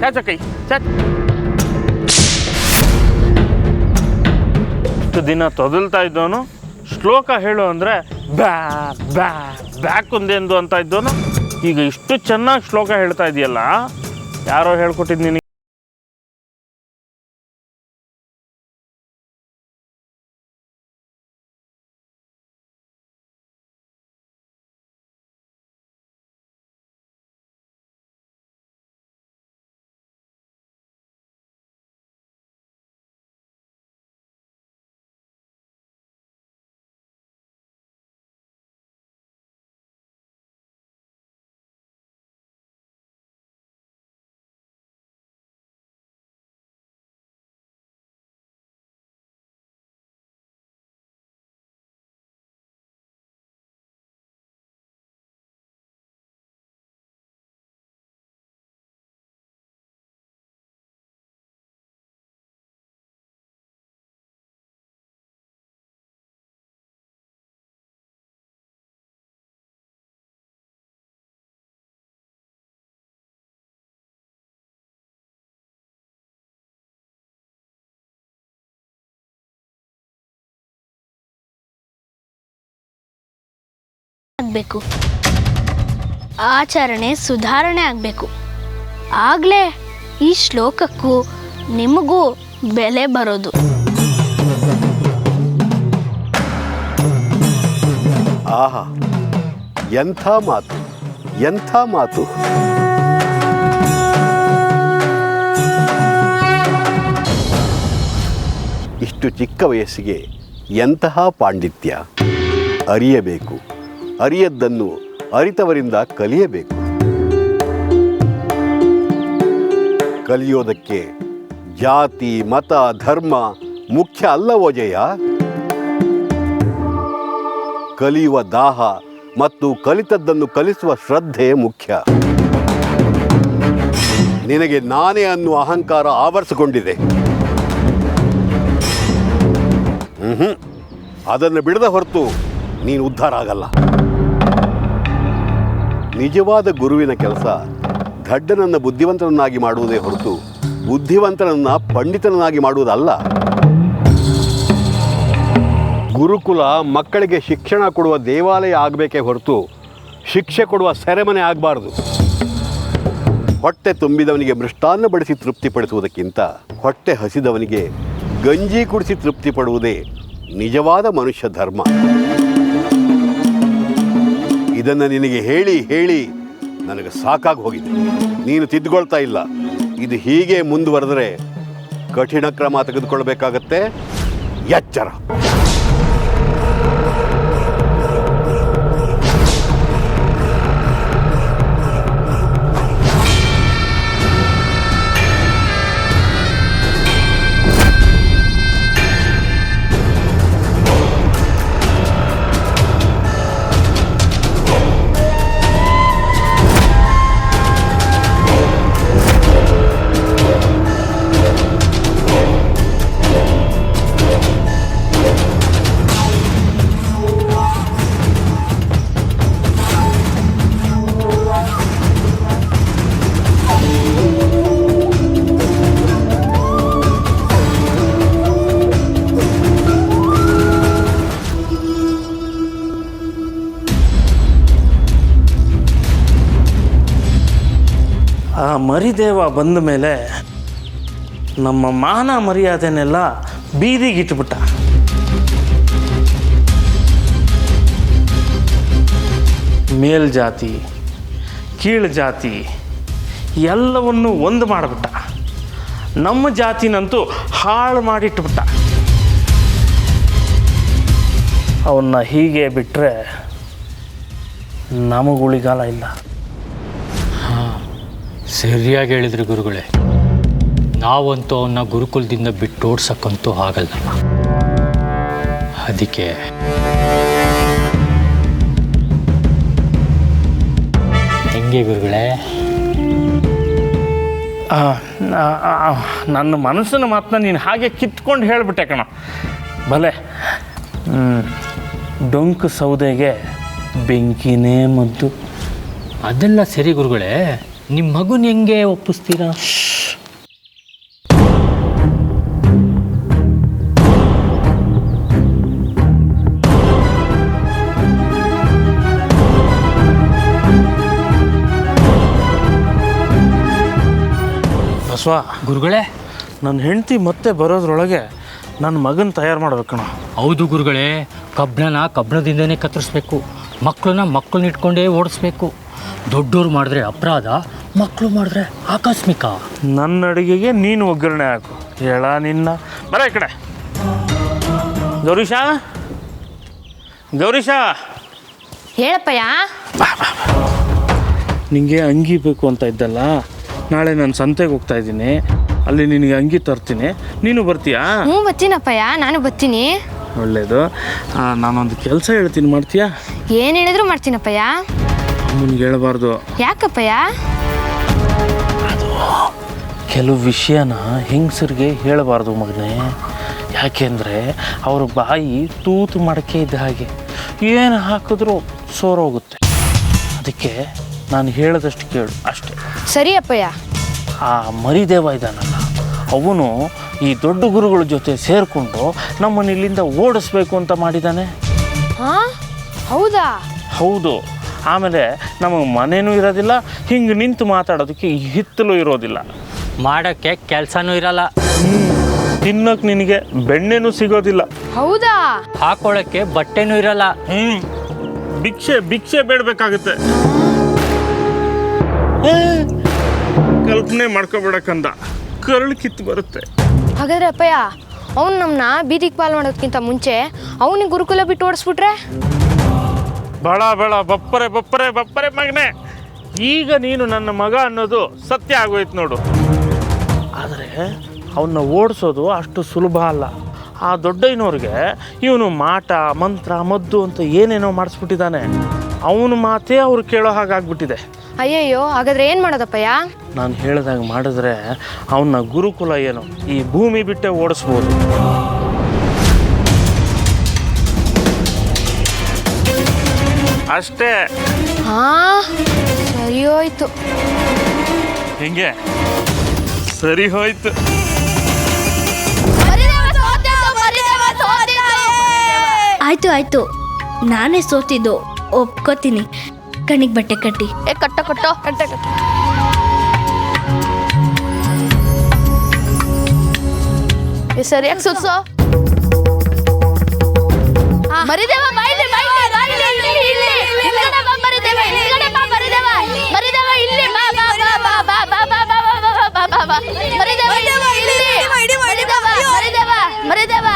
ಚಾಚ ಕೈ ಚಾಚ. ಇಷ್ಟು ದಿನ ತೊದಲ್ತಾ ಇದ್ದವನು ಶ್ಲೋಕ ಹೇಳು ಅಂದರೆ ಬ್ಯಾಕುಂದೆಂದು ಅಂತ ಇದ್ದವನು ಈಗ ಇಷ್ಟು ಚೆನ್ನಾಗಿ ಶ್ಲೋಕ ಹೇಳ್ತಾ ಇದೆಯಲ್ಲ. ಯಾರೋ ಹೇಳ್ಕೊಟ್ಟಿದ್ದು ನಿನಗೆ? ಆಗಬೇಕು, ಆಚರಣೆ ಸುಧಾರಣೆ ಆಗಬೇಕು. ಆಗಲೇ ಈ ಶ್ಲೋಕಕ್ಕೂ ನಿಮಗೂ ಬೆಲೆ ಬರೋದು. ಆಹಾ, ಎಂಥ ಮಾತು, ಎಂಥ ಮಾತು. ಇಷ್ಟು ಚಿಕ್ಕ ವಯಸ್ಸಿಗೆ ಎಂತಹ ಪಾಂಡಿತ್ಯ. ಅರಿಯಬೇಕು, ಅರಿಯದ್ದನ್ನು ಅರಿತವರಿಂದ ಕಲಿಯಬೇಕು. ಕಲಿಯೋದಕ್ಕೆ ಜಾತಿ ಮತ ಧರ್ಮ ಮುಖ್ಯ ಅಲ್ಲವೋ ಜಯ. ಕಲಿಯುವ ದಾಹ ಮತ್ತು ಕಲಿತದ್ದನ್ನು ಕಲಿಸುವ ಶ್ರದ್ಧೆ ಮುಖ್ಯ. ನಿನಗೆ ನಾನೇ ಅನ್ನುವ ಅಹಂಕಾರ ಆವರಿಸಿಕೊಂಡಿದೆ. ಅದನ್ನು ಬಿಡದ ಹೊರತು ನೀನು ಉದ್ಧಾರ ಆಗಲ್ಲ. ನಿಜವಾದ ಗುರುವಿನ ಕೆಲಸ ದಡ್ಡನನ್ನು ಬುದ್ಧಿವಂತನನ್ನಾಗಿ ಮಾಡುವುದೇ ಹೊರತು ಬುದ್ಧಿವಂತನನ್ನು ಪಂಡಿತನನ್ನಾಗಿ ಮಾಡುವುದಲ್ಲ. ಗುರುಕುಲ ಮಕ್ಕಳಿಗೆ ಶಿಕ್ಷಣ ಕೊಡುವ ದೇವಾಲಯ ಆಗಬೇಕೇ ಹೊರತು ಶಿಕ್ಷೆ ಕೊಡುವ ಸೆರೆಮನೆ ಆಗಬಾರ್ದು. ಹೊಟ್ಟೆ ತುಂಬಿದವನಿಗೆ ಮೃಷ್ಟಾನ್ನ ಬಡಿಸಿ ತೃಪ್ತಿಪಡಿಸುವುದಕ್ಕಿಂತ ಹೊಟ್ಟೆ ಹಸಿದವನಿಗೆ ಗಂಜಿ ಕುಡಿಸಿ ತೃಪ್ತಿಪಡುವುದೇ ನಿಜವಾದ ಮನುಷ್ಯ ಧರ್ಮ. ಇದನ್ನು ನಿನಗೆ ಹೇಳಿ ಹೇಳಿ ನನಗೆ ಸಾಕಾಗಿ ಹೋಗಿದೆ. ನೀನು ತಿದ್ದುಕೊಳ್ತಾ ಇಲ್ಲ. ಇದು ಹೀಗೆ ಮುಂದುವರೆದರೆ ಕಠಿಣ ಕ್ರಮ ತೆಗೆದುಕೊಳ್ಬೇಕಾಗತ್ತೆ. ಎಚ್ಚರ. ಆ ಮರಿದೇವ ಬಂದ ಮೇಲೆ ನಮ್ಮ ಮಾನ ಮರ್ಯಾದೆನೆಲ್ಲ ಬೀದಿಗಿಟ್ಬಿಟ್ಟ. ಮೇಲ್ಜಾತಿ ಕೀಳು ಜಾತಿ ಎಲ್ಲವನ್ನು ಒಂದು ಮಾಡಿಬಿಟ್ಟ. ನಮ್ಮ ಜಾತಿನಂತೂ ಹಾಳು ಮಾಡಿಟ್ಬಿಟ್ಟ. ಅವನ್ನ ಹೀಗೆ ಬಿಟ್ಟರೆ ನಮಗುಳಿಗಾಲ ಇಲ್ಲ. ಸರಿಯಾಗಿ ಹೇಳಿದ್ರಿ ಗುರುಗಳೇ. ನಾವಂತೂ ಅವನ್ನ ಗುರುಕುಲದಿಂದ ಬಿಟ್ಟು ಓಡ್ಸಕ್ಕಂತೂ ಆಗಲ್ಲ. ಅದಕ್ಕೆ ಹೆಂಗೆ ಗುರುಗಳೇ? ನನ್ನ ಮನಸ್ಸಿನ ಮಾತನ್ನ ನೀನು ಹಾಗೆ ಕಿತ್ಕೊಂಡು ಹೇಳಿಬಿಟ್ಟೆ ಕಣ. ಭಲೆ ಡೊಂಕು ಸೌದೆಗೆ ಬೆಂಕಿನೇ ಮದ್ದು. ಅದೆಲ್ಲ ಸರಿ ಗುರುಗಳೇ, ನಿಮ್ಮ ಮಗುನ ಹೆಂಗೆ ಒಪ್ಪಿಸ್ತೀರಾ? ಬಸವ ಗುರುಗಳೇ, ನನ್ನ ಹೆಂಡತಿ ಮತ್ತೆ ಬರೋದ್ರೊಳಗೆ ನನ್ನ ಮಗನ ತಯಾರು ಮಾಡ್ಬೇಕಣ. ಹೌದು ಗುರುಗಳೇ, ಕಬ್ಬಣದಿಂದನೇ ಕತ್ತರಿಸ್ಬೇಕು. ಮಕ್ಕಳನ್ನ ಇಟ್ಕೊಂಡೇ ಓಡಿಸ್ಬೇಕು. ದೊಡ್ಡೋರು ಮಾಡಿದ್ರೆ ಅಪರಾಧ, ಮಕ್ಕಳು ಮಾಡಿದ್ರೆ ಆಕಸ್ಮಿಕ. ನನ್ನ ಅಡುಗೆಗೆ ನೀನು ಒಗ್ಗರಣೆ ಹಾಕು. ಹೇಳ ನಿನ್ನ ಬರ ಈ ಕಡೆ. ಗೌರೀಶ ಹೇಳಪ್ಪಯ್ಯ. ನಿನಗೆ ಅಂಗಿ ಬೇಕು ಅಂತ ಇದ್ದಲ್ಲ, ನಾಳೆ ನಾನು ಸಂತೆಗೆ ಹೋಗ್ತಾ ಇದ್ದೀನಿ. ಅಲ್ಲಿ ನಿನಗೆ ಅಂಗಿ ತರ್ತೀನಿ, ನೀನು ಬರ್ತೀಯಾ? ಹ್ಞೂ ಬರ್ತೀನಪ್ಪಯ್ಯ, ನಾನು ಬರ್ತೀನಿ. ಒಳ್ಳೆಯದು. ನಾನೊಂದು ಕೆಲಸ ಹೇಳ್ತೀನಿ, ಮಾಡ್ತೀಯಾ? ಏನು ಹೇಳಿದ್ರು ಮಾಡ್ತೀನಪ್ಪಯ್ಯ. ಅಮ್ಮನಿಗೆ ಹೇಳಬಾರ್ದು. ಯಾಕಪ್ಪಯ್ಯ? ಅದು ಕೆಲವು ವಿಷಯನ ಹೆಂಗಸರಿಗೆ ಹೇಳಬಾರ್ದು ಮಗನೇ. ಯಾಕೆಂದರೆ ಅವ್ರ ಬಾಯಿ ತೂತು ಮಡಕೆ ಇದ್ದ ಹಾಗೆ, ಏನು ಹಾಕಿದ್ರೂ ಸೋರೋಗುತ್ತೆ. ಅದಕ್ಕೆ ನಾನು ಹೇಳದಷ್ಟು ಕೇಳು ಅಷ್ಟೇ. ಸರಿ ಅಪ್ಪಯ್ಯ. ಆ ಮರಿದೇವ ಇದ್ದಾನಲ್ಲ, ಅವನು ಈ ದೊಡ್ಡ ಗುರುಗಳ ಜೊತೆ ಸೇರಿಕೊಂಡು ನಮ್ಮನ್ನು ಇಲ್ಲಿಂದ ಓಡಿಸ್ಬೇಕು ಅಂತ ಮಾಡಿದ್ದಾನೆ. ಹಾಂ, ಹೌದಾ? ಹೌದು. ಆಮೇಲೆ ನಮಗೆ ಮನೇನೂ ಇರೋದಿಲ್ಲ, ಹಿಂಗೆ ನಿಂತು ಮಾತಾಡೋದಕ್ಕೆ ಹಿತ್ತಲು ಇರೋದಿಲ್ಲ, ಮಾಡೋಕ್ಕೆ ಕೆಲಸನೂ ಇರಲ್ಲ, ತಿನ್ನೋಕೆ ನಿನಗೆ ಬೆಣ್ಣೆನೂ ಸಿಗೋದಿಲ್ಲ. ಹೌದಾ? ಹಾಕೊಳ್ಳೋಕ್ಕೆ ಬಟ್ಟೆನೂ ಇರಲ್ಲ. ಭಿಕ್ಷೆ ಬೇಡಬೇಕಾಗುತ್ತೆ. ಕಲ್ಪನೆ ಮಾಡ್ಕೊಬೇಡಕ್ಕಂದ ಕರಳು ಕಿತ್ತು ಬರುತ್ತೆ. ಹಾಗಾದ್ರೆ ಅಪ್ಪಯ್ಯ, ಅವ್ನು ನಮ್ಮನ್ನ ಬೀದಿಗೆ ಪಾಲು ಮಾಡೋದಕ್ಕಿಂತ ಮುಂಚೆ ಅವನಿಗೆ ಗುರುಕುಲ ಬಿಟ್ಟು ಓಡಿಸ್ಬಿಟ್ರೆ? ಬೇಡ ಬಪ್ಪರೆ ಮಗನೇ. ಈಗ ನೀನು ನನ್ನ ಮಗ ಅನ್ನೋದು ಸತ್ಯ ಆಗೋಯ್ತು ನೋಡು. ಆದರೆ ಅವನ್ನ ಓಡಿಸೋದು ಅಷ್ಟು ಸುಲಭ ಅಲ್ಲ. ಆ ದೊಡ್ಡಯ್ಯನವ್ರಿಗೆ ಇವನು ಮಾಟ ಮಂತ್ರ ಮದ್ದು ಅಂತ ಏನೇನೋ ಮಾಡಿಸ್ಬಿಟ್ಟಿದ್ದಾನೆ. ಅವನ ಮಾತೇ ಅವ್ರು ಕೇಳೋ ಹಾಗಾಗ್ಬಿಟ್ಟಿದೆ. ಅಯ್ಯಯ್ಯೋ, ಹಾಗಾದ್ರೆ ಏನು ಮಾಡೋದಪ್ಪಯ್ಯ? ನಾನು ಹೇಳಿದಾಗ ಮಾಡಿದ್ರೆ ಅವನ್ನ ಗುರುಕುಲ ಏನು ಈ ಭೂಮಿ ಬಿಟ್ಟೆ ಓಡಿಸ್ಬೋದು. ಅಷ್ಟೇ. ಹಾಂ, ಸರಿ ಹೋಯ್ತು. ಹೆಂಗೆ ಸರಿ ಹೋಯ್ತು? ಆಯ್ತು ಆಯ್ತು, ನಾನೇ ಸೋತಿದ್ದು ಒಪ್ಕೋತೀನಿ. ಕಣಿಗೆ ಬಟ್ಟೆ ಕಟ್ಟಿ. ಕಟ್ಟೋ ಕಟ್ಟೋ ಕಟ್ಟ ಸರಿಯಾಗಿ ಸುತ್ಸೋ. ಮರಿದೇವ ಬಾಯಿಲೆ ಬಾಯಿಲೆ ಬಾಯಿಲೆ ಇಲ್ಲಿ ಇಲ್ಲಿ ಹಿಂದ್ಗಡೆ ಬಾ ಮರಿದೇವ, ಹಿಂದ್ಗಡೆ ಬಾ ಮರಿದೇವ, ಮರಿದೇವ ಇಲ್ಲಿ ಬಾ ಬಾ ಬಾ ಬಾ ಬಾ ಬಾ ಬಾ ಬಾ ಬಾ ಬಾ ಮರಿದೇವ ಇಲ್ಲಿ ಮರಿದೇವ ಮರಿದೇವ ಮರಿದೇವ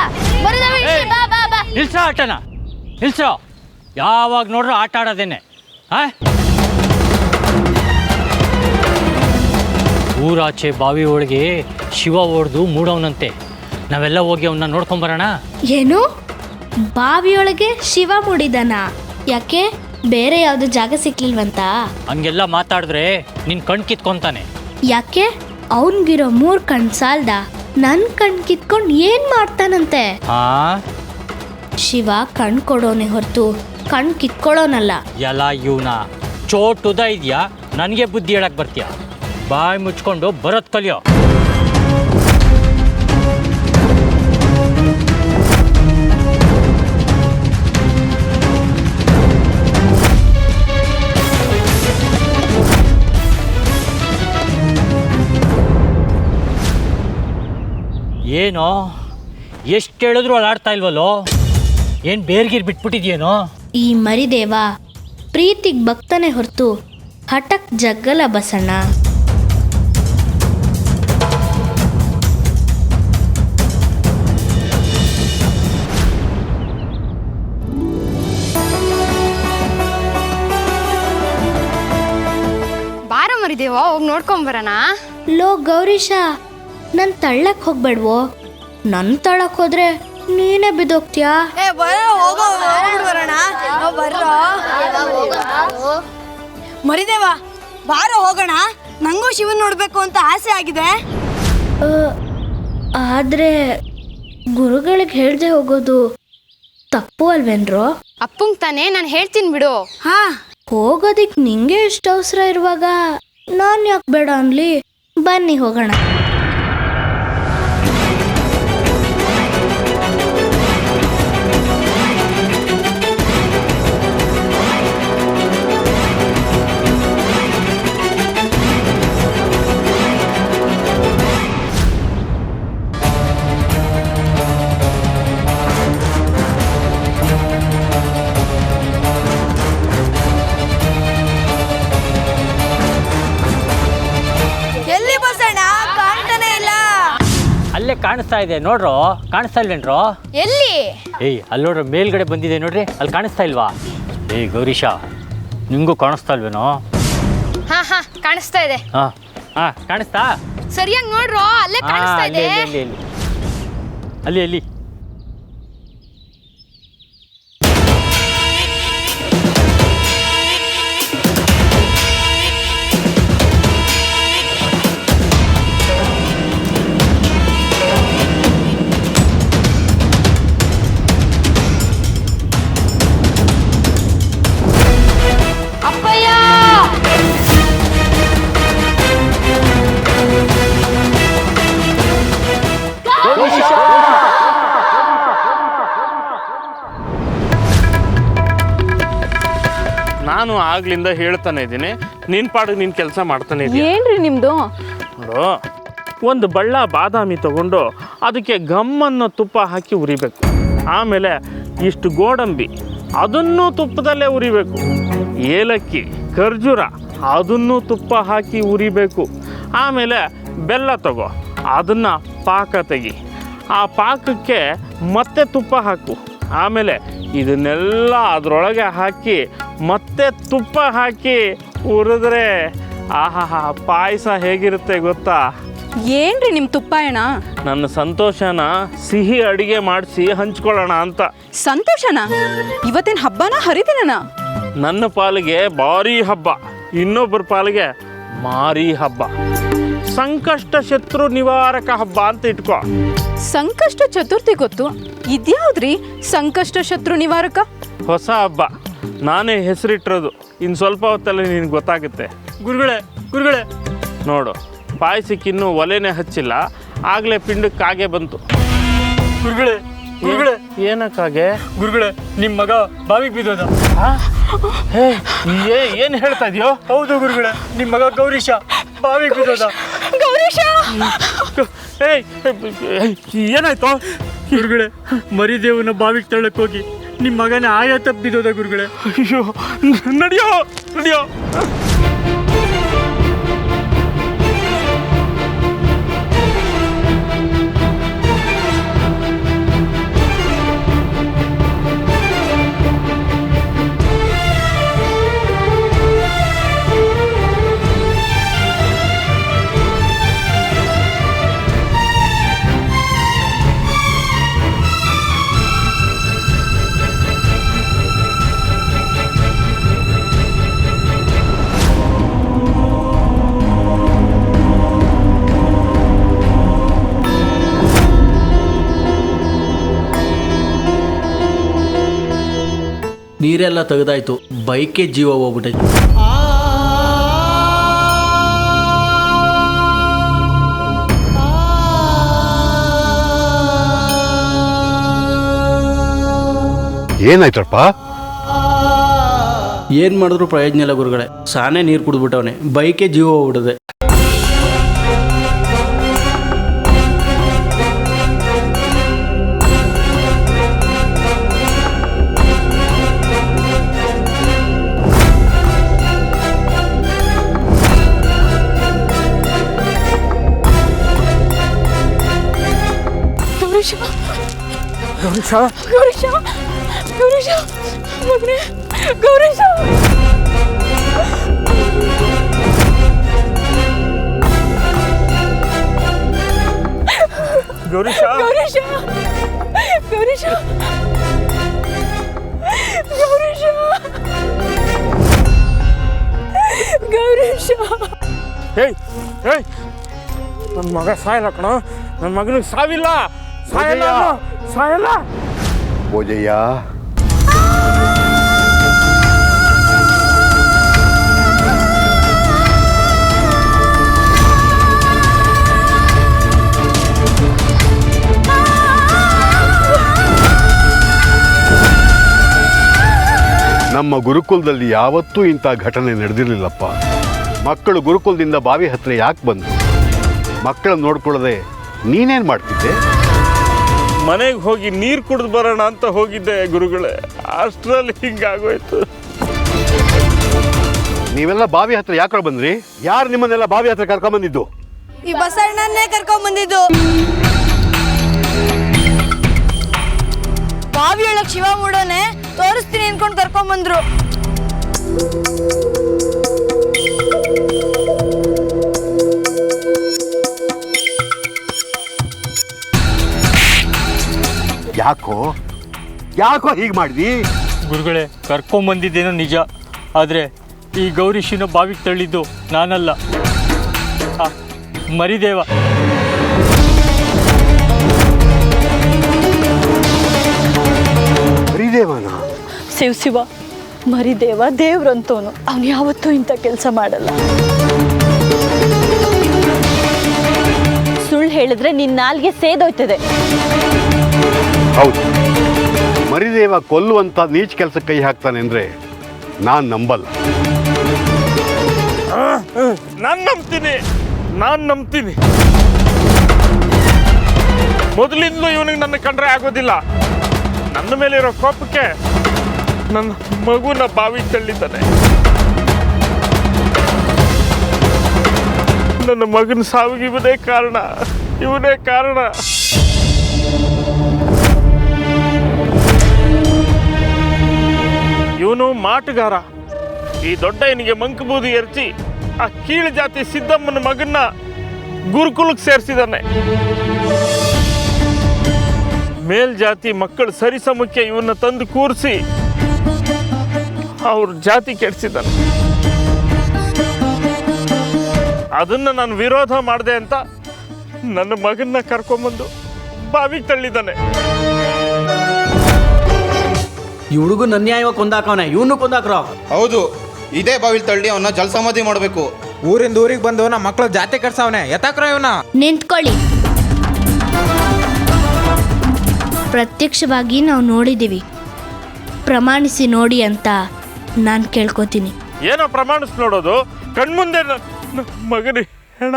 ಮರಿದೇವ ಇಲ್ಲಿ ಬಾ ಬಾ ಬಾ. ನಿಲ್ಸೋ ಆಟನ, ನಿಲ್ಸೋ. ಯಾವಾಗ ನೋಡ್ರು ಆಟ ಆಡೋದೇನೆ. ಊರಾಚೆ ಬಾವಿ ಒಳಗೆ ಶಿವ ಹೊಡೆದು ಮೂಡವನಂತೆ. ನಾವೆಲ್ಲ ಹೋಗಿ ಅವನ್ನ ನೋಡ್ಕೊಂಬರೋಣ. ಏನು, ಬಾವಿಯೊಳಗೆ ಶಿವ ಮೂಡಿದನ? ಯಾಕೆ, ಬೇರೆ ಯಾವ್ದು ಜಾಗ ಸಿಕ್ಲಿಲ್ವಂತ? ಹಂಗೆಲ್ಲ ಮಾತಾಡಿದ್ರೆ ನಿನ್ ಕಣ್ ಕಿತ್ಕೊಂತಾನೆ. ಯಾಕೆ, ಅವನ್ಗಿರೋ 3 ಕಣ್ ಸಾಲ್ದ? ನನ್ ಕಣ್ ಕಿತ್ಕೊಂಡ್ ಏನ್ ಮಾಡ್ತಾನಂತೆ? ಶಿವ ಕಣ್ ಕೊಡೋನೆ ಹೊರತು ಕಣ್ ಕಿತ್ಕೊಳ್ಳೋನಲ್ಲ. ಎಲ್ಲ ಇವನ ಚೋಟುದ ಇದೆಯಾ? ನನಗೆ ಬುದ್ಧಿ ಹೇಳಕ್ ಬರ್ತೀಯ? ಬಾಯಿ ಮುಚ್ಕೊಂಡು ಬರೋದ್ ಕಲಿಯೋ. ಏನೋ ಎಷ್ಟು ಹೇಳಿದ್ರು ಅಲ್ಲಾಡ್ತಾ ಇಲ್ವಲ್ಲೋ? ಏನು ಬೇರ್ಗೀರ್ ಬಿಟ್ಬಿಟ್ಟಿದ್ಯೇನೋ? ಈ ಮರಿದೇವ ಪ್ರೀತಿಗ್ ಭಕ್ತನೇ ಹೊರತು ಹಠಕ್ ಜಗ್ಗಲ ಬಸಣ್ಣ. ಬಾರ ಮರಿದೇವ, ಹೋಗಿ ನೋಡ್ಕೊಂಬರೋಣ. ಲೋ ಗೌರೀಶ, ನನ್ ತಳ್ಳಕ್ ಹೋಗ್ಬೇಡ್ವೋ. ನನ್ ತಳ್ಳಕ್ ಹೋದ್ರೆ ನೀನೇ ಬಿದ್ದೋಗ್ತೀಯಾ? ಮರಿದೇವ ಬಾರೋ ಹೋಗೋಣ, ನಂಗೂ ಶಿವನ್ ನೋಡ್ಬೇಕು ಅಂತ ಆಸೆ ಆಗಿದೆ. ಆದ್ರೆ ಗುರುಗಳಿಗೆ ಹೇಳ್ದೆ ಹೋಗೋದು ತಪ್ಪು ಅಲ್ವೇನ್ರೋ? ಅಪ್ಪಂಗ್ ತಾನೇ ನಾನು ಹೇಳ್ತೀನಿ ಬಿಡು. ಹೋಗೋದಿಕ್ ನಿಂಗೆ ಇಷ್ಟ ಅವಸರ ಇರುವಾಗ ನಾನ್ ಯಾಕೆ ಬೇಡ ಅನ್ಲಿ? ಬನ್ನಿ ಹೋಗೋಣ. ಎಲ್ಲಿ ಬಸಣ್ಣ? ಕಾಣ್ತಾನೆ ಇಲ್ಲ. ಅಲ್ಲೇ ಕಾಣಿಸ್ತಾ ಇದೆ ನೋಡ್ರೋ. ಕಾಣಿಸ್ತಾ ಇಲ್ವೇನ್ರೋ? ಎಲ್ಲಿ? ಏಯ್ ಅಲ್ಲಿ ನೋಡ್ರಿ, ಮೇಲ್ಗಡೆ ಬಂದಿದೆ ನೋಡ್ರಿ. ಅಲ್ಲಿ ಕಾಣಿಸ್ತಾ ಇಲ್ವಾ? ಏಯ್ ಗೌರೀಶ, ನಿಂಗೂ ಕಾಣಿಸ್ತಾ ಇಲ್ವೇನೋ? ಹಾ ಹಾ ಕಾಣಿಸ್ತಾ ಇದೆ. ಹಾ ಕಾಣಿಸ್ತಾ? ಸರಿಯಾಗಿ ನೋಡ್ರೋ, ಅಲ್ಲೇ ಕಾಣಿಸ್ತಾ ಇದೆ. ಅಲ್ಲಿ ಅಲ್ಲಿ ಅಪ್ಪಯ್ಯ, ನಾನು ಆಗ್ಲಿಂದ ಹೇಳ್ತಾನೆ ಇದ್ದೀನಿ, ನಿನ್ನ ಪಾಡಿಗೆ ನೀನು ಕೆಲಸ ಮಾಡ್ತಾನೆ ಇದೀಯ. ಏನ್ರಿ ನಿಮ್ದು? ನೋಡು, ಒಂದು ಬಳ್ಳ ಬಾದಾಮಿ ತಗೊಂಡು ಅದಕ್ಕೆ ಗಮ್ಮನ್ನು ತುಪ್ಪ ಹಾಕಿ ಉರಿಬೇಕು. ಆಮೇಲೆ ಇಷ್ಟು ಗೋಡಂಬಿ, ಅದನ್ನು ತುಪ್ಪದಲ್ಲೇ ಉರಿಬೇಕು. ಏಲಕ್ಕಿ, ಖರ್ಜೂರ, ಅದನ್ನು ತುಪ್ಪ ಹಾಕಿ ಉರಿಬೇಕು. ಆಮೇಲೆ ಬೆಲ್ಲ ತಗೋ, ಅದನ್ನು ಪಾಕ ತೆಗಿ. ಆ ಪಾಕಕ್ಕೆ ಮತ್ತೆ ತುಪ್ಪ ಹಾಕು. ಆಮೇಲೆ ಇದನ್ನೆಲ್ಲ ಅದರೊಳಗೆ ಹಾಕಿ ಮತ್ತೆ ತುಪ್ಪ ಹಾಕಿ ಉರಿದ್ರೆ ಆಹಾ, ಪಾಯಸ ಹೇಗಿರುತ್ತೆ ಗೊತ್ತಾ? ಏನ್ರಿ ನಿಮ್ ತುಪ್ಪಾಯಣ? ನನ್ನ ಸಂತೋಷನ ಸಿಹಿ ಅಡಿಗೆ ಮಾಡಿಸಿ ಹಂಚ್ಕೊಳ್ಳೋಣ ಅಂತ. ಸಂತೋಷನ? ಇವತ್ತೇನ್ ಹಬ್ಬನಾ ಹರಿದಿನನಾ? ನನ್ನ ಪಾಲಿಗೆ ಭಾರಿ ಹಬ್ಬ, ಇನ್ನೊಬ್ಬರ ಪಾಲಿಗೆ ಮಾರಿ ಹಬ್ಬ. ಸಂಕಷ್ಟ ಶತ್ರು ನಿವಾರಕ ಹಬ್ಬ ಅಂತ ಇಟ್ಕೋ. ಸಂಕಷ್ಟ ಚತುರ್ಥಿ ಗೊತ್ತು, ಇದ್ಯಾವ್ದ್ರಿ ಸಂಕಷ್ಟ ಶತ್ರು ನಿವಾರಕ? ಹೊಸ ಹಬ್ಬ, ನಾನೇ ಹೆಸರಿಟ್ಟಿರೋದು. ಇನ್ನು ಸ್ವಲ್ಪ ಹೊತ್ತಲ್ಲಿ ನಿನಗೆ ಗೊತ್ತಾಗುತ್ತೆ. ಗುರುಗಳೇ ನೋಡು, ಪಾಯಸಕ್ಕಿನ್ನೂ ಒಲೆನೇ ಹಚ್ಚಿಲ್ಲ, ಆಗಲೇ ಪಿಂಡಕ್ಕೆ ಕಾಗೆ ಬಂತು. ಗುರುಗಳೇ, ಗುರುಗಳೇ ಏನಕ್ಕಾಗೆ? ಗುರುಗಳೇ ನಿಮ್ಮ ಮಗ ಬಾವಿಗೆ ಬಿದ್ದೋದ. ಏನು ಹೇಳ್ತಾ ಇದೆಯೋ? ಹೌದು ಗುರುಗಳೇ, ನಿಮ್ಮ ಮಗ ಗೌರೀಶ ಬಾವಿಗೆ ಬಿದ್ದೋದ. ಏನಾಯ್ತು ಗುರುಗಳೇ, ಮರಿದೇವನ ಬಾವಿಗೆ ತಳ್ಳಕ್ಕೆ ಹೋಗಿ ನಿಮ್ಮ ಮಗನ ಆಯ ತಪ್ಪಿದ್ದೋದ ಗುರುಗಳೇ. ಅಯ್ಯೋ, ನಡಿಯೋ ನಡಿಯೋ. ನೀರೆಲ್ಲ ತೆಗೆದಾಯ್ತು, ಬೈಕೆ ಜೀವ ಹೋಗ್ಬಿಟ್ಟೈತೆ. ಏನಾಯ್ತಪ್ಪ? ಏನು ಮಾಡಿದ್ರು ಪ್ರಯೋಜನ ಇಲ್ಲ ಗುರುಗಳೇ, ಸಾನೇ ನೀರು ಕುಡಿದ್ಬಿಟ್ಟವನೆ, ಬೈಕೆ ಜೀವ ಹೋಗ್ಬಿಡದೆ. ಗೌರೀಶ ಗೌರೀಶ ಗೌರೀಶ ಮಗನೇ ಗೌರೀಶ. ಗೌರೀಶ ಗೌರೀಶ ಗೌರೀಶ ಗೌರೀಶ ಗೌರೀಶ. ಏಯ್ ಏಯ್, ನನ್ನ ಮಗ ಸಾಯಲ್ಲ ಕಣ, ನನ್ನ ಮಗನಿಗೆ ಸಾವಿಲ್ಲ, ಸಾಯಲ್ಲ, ಸಾಯಲ್ಲ. ಭೋಜಯ್ಯ, ನಮ್ಮ ಗುರುಕುಲದಲ್ಲಿ ಯಾವತ್ತೂ ಇಂಥ ಘಟನೆ ನಡೆದಿರಲಿಲ್ಲಪ್ಪ. ಮಕ್ಕಳು ಗುರುಕುಲದಿಂದ ಬಾವಿ ಹತ್ರ ಯಾಕೆ ಬಂದು? ಮಕ್ಕಳನ್ನ ನೋಡ್ಕೊಳ್ಳದೆ ನೀನೇನು ಮಾಡ್ತಿದ್ದೆ? ಮನೆಗೆ ಹೋಗಿ ನೀರು ಕುಡಿದು ಬರೋಣ ಅಂತ ಹೋಗಿದ್ದೆ ಗುರುಗಳೇ, ಅಷ್ಟರಲ್ಲಿ ಹಿಂಗಾಗೋಯ್ತು. ನೀವೆಲ್ಲ ಬಾವಿ ಹತ್ರ ಯಾಕೆ ಬಂದ್ರಿ? ಯಾರು ನಿಮ್ಮನ್ನೆಲ್ಲ ಬಾವಿ ಹತ್ರ ಕರ್ಕೊಂಡ್ಬಂದಿದ್ದು? ಈ ಬಸಣ್ಣನ್ನೇ ಕರ್ಕೊಂಡ್ಬಂದಿದ್ದು. ಬಾವಿಯೊಳಗೆ ಶಿವ ಮೂಡೋನೆ ತೋರಿಸ್ತೀನಿ ಅನ್ಕೊಂಡು ಕರ್ಕೊಂಡ್ಬಂದ್ರು. ಯಾಕೋ ಯಾಕೋ ಹೀಗೆ ಮಾಡಿದ್ವಿ? ಗುರುಗಳೇ, ಕರ್ಕೊಂಬಂದಿದ್ದೇನೋ ನಿಜ, ಆದರೆ ಈ ಗೌರೀಶಿನ ಬಾವಿಗೆ ತಳ್ಳಿದ್ದು ನಾನಲ್ಲ, ಮರಿದೇವ. ಮರಿದೇವನ? ಶಿವ ಶಿವ, ಮರಿದೇವ ದೇವ್ರಂತವನು, ಅವನು ಯಾವತ್ತೂ ಇಂಥ ಕೆಲಸ ಮಾಡಲ್ಲ. ಸುಳ್ಳು ಹೇಳಿದ್ರೆ ನಿನ್ನ ನಾಲ್ಗೆ ಸೇದೋಯ್ತದೆ. ಹೌದು, ಮರಿದೇವ ಕೊಲ್ಲುವಂತ ನೀಚ ಕೆಲಸ ಕೈ ಹಾಕ್ತಾನೆ ಅಂದ್ರೆ ನಾನು ನಂಬಲ್ಲ. ನಾನು ನಂಬ್ತೀನಿ. ಮೊದಲಿಂದಲೂ ಇವನಿಗೆ ನನ್ನ ಕಂಡ್ರೆ ಆಗೋದಿಲ್ಲ. ನನ್ನ ಮೇಲೆ ಇರೋ ಕೋಪಕ್ಕೆ ನನ್ನ ಮಗುನ ಬಾವಿ ತಳ್ಳಿದ್ದಾನೆ. ನನ್ನ ಮಗನ ಸಾವಿಗೆ ಇವನೇ ಕಾರಣ. ಇವನು ಮಾಟಗಾರ. ಈ ದೊಡ್ಡ ಇವನಿಗೆ ಮಂಕಬೂದಿ ಎರಚಿ ಆ ಕೀಳು ಜಾತಿ ಸಿದ್ದಮ್ಮನ ಮಗನ್ನ ಗುರುಕುಲಕ್ಕೆ ಸೇರಿಸಿದಾನೆ. ಮೇಲ್ಜಾತಿ ಮಕ್ಕಳು ಸರಿಸಮಕ್ಕೆ ಇವನ್ನ ತಂದು ಕೂರಿಸಿ ಅವ್ರ ಜಾತಿ ಕೆಡಿಸಿದ್ದಾನೆ. ಅದನ್ನ ನಾನು ವಿರೋಧ ಮಾಡಿದೆ ಅಂತ ನನ್ನ ಮಗನ್ನ ಕರ್ಕೊಂಬಂದು ಬಾವಿಗೆ ತಳ್ಳಿದ್ದಾನೆ. ಈ ಹುಡುಗು ಅನ್ಯಾಯವಾಗಿ ಕೊಂದಾಕವನೆ, ಇವನು ಕೊಂದಾಕ್ರ. ಹೌದು, ಇದೇ ಬಾವಿಲ್ ತಳ್ಳಿ ಅವನ್ನ ಜಲಸಮಾಧಿ ಮಾಡಬೇಕು. ಊರಿಂದ ಊರಿಗೆ ಬಂದು ನಮ್ಮ ಮಕ್ಕಳು ಜಾತಿ ಕಟ್ಸವನೆ, ಎತ್ತಾಕ್ರ ಇವನ. ನಿಂತ್ಕೊಳ್ಳಿ. ಪ್ರತ್ಯಕ್ಷವಾಗಿ ನಾವು ನೋಡಿದ್ದೀವಿ, ಪ್ರಮಾಣಿಸಿ ನೋಡಿ ಅಂತ ನಾನು ಕೇಳ್ಕೊತೀನಿ. ಏನೋ ಪ್ರಮಾಣಿಸ್ ನೋಡೋದು, ಕಣ್ಮುಂದೆ ಮಗನಿ ಹೆಣ.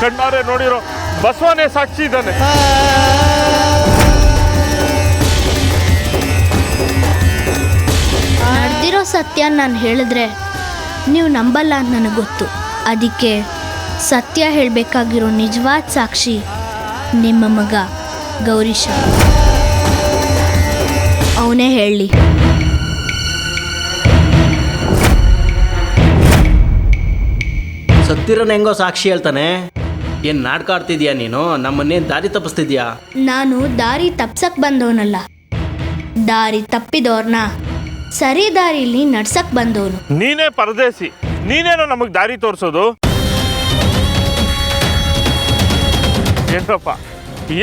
ಕಣ್ಣಾರೆ ನೋಡಿರೋ ಬಸವನೇ ಸಾಕ್ಷಿ ಇದ್ದಾನೆ. ನಡೆದಿರೋ ಸತ್ಯ ನಾನು ಹೇಳಿದ್ರೆ ನೀವು ನಂಬಲ್ಲ ಅಂತ ನನಗೆ ಗೊತ್ತು. ಅದಕ್ಕೆ ಸತ್ಯ ಹೇಳಬೇಕಾಗಿರೋ ನಿಜವಾದ ಸಾಕ್ಷಿ ನಿಮ್ಮ ಮಗ ಗೌರೀಶ. ಅವನೇ ಹೇಳಲಿ. ಸತ್ತಿರೋನು ಹೆಂಗೋ ಸಾಕ್ಷಿ ಹೇಳ್ತಾನೆ. ಏನು ನಾಟಕ ಆಡ್ತಿದ್ಯಾ ನೀನು? ನಮ್ಮನ್ನೇನು ದಾರಿ ತಪ್ಪಿಸ್ತಿದ್ಯಾ? ನಾನು ದಾರಿ ತಪ್ಸಕ್ ಬಂದವನಲ್ಲ, ದಾರಿ ತಪ್ಪಿದವ್ರನ್ನ ಸರಿ ದಾರಿಲಿ ನಡ್ಸಕ್ ಬಂದವನು. ನೀನೇ ಪರದೇಸಿ, ನೀನೇನೋ ನಮಗೆ ದಾರಿ ತೋರಿಸೋದು.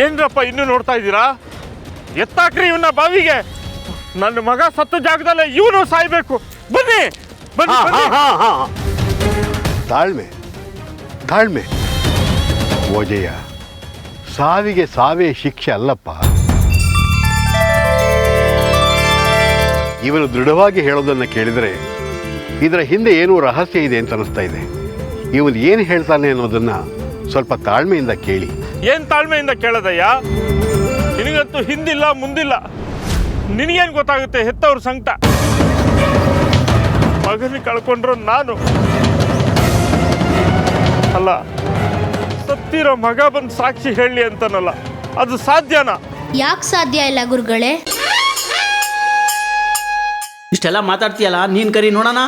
ಏನ್ರಪ್ಪ ಇನ್ನೂ ನೋಡ್ತಾ ಇದ್ದೀರಾ? ಎತ್ತಾಕ್ರಿ ಇವನ್ನ ಬಾವಿಗೆ. ನನ್ನ ಮಗ ಸತ್ತು ಜಾಗದಲ್ಲೇ ಇವನು ಸಾಯ್ಬೇಕು. ಬನ್ನಿ ಬನ್ನಿ ಬನ್ನಿ. ತಾಳ್ಮೆ ತಾಳ್ಮೆ. ಓಜಯ್ಯ, ಸಾವಿಗೆ ಸಾವೇ ಶಿಕ್ಷೆ ಅಲ್ಲಪ್ಪ. ಇವನು ದೃಢವಾಗಿ ಹೇಳೋದನ್ನು ಕೇಳಿದರೆ ಇದರ ಹಿಂದೆ ಏನೋ ರಹಸ್ಯ ಇದೆ ಅಂತ ಅನಿಸ್ತಾ ಇದೆ. ಇವನು ಏನು ಹೇಳ್ತಾನೆ ಅನ್ನೋದನ್ನು ಸ್ವಲ್ಪ ತಾಳ್ಮೆಯಿಂದ ಕೇಳಿ. ಏನ್ ತಾಳ್ಮೆಯಿಂದ ಕೇಳದಯ್ಯ? ನಿನಗಂತೂ ಹಿಂದಿಲ್ಲ ಮುಂದಿಲ್ಲ. ನಿನಗೇನು ಗೊತ್ತಾಗುತ್ತೆ ಹೆತ್ತವ್ರ ಸಂಕಟ? ಮಗನ ಕಳ್ಕೊಂಡ್ರು ನಾನು ಅಲ್ಲ, ಸತ್ತಿರೋ ಮಗ ಬಂದು ಸಾಕ್ಷಿ ಹೇಳಿ ಅಂತನಲ್ಲ, ಅದು ಸಾಧ್ಯನಾ? ಯಾಕೆ ಸಾಧ್ಯ ಇಲ್ಲ ಗುರುಗಳೇ? ಇಷ್ಟೆಲ್ಲ ಮಾತಾಡ್ತೀಯಲ್ಲ, ನೀನು ಕರಿ ನೋಡೋಣ.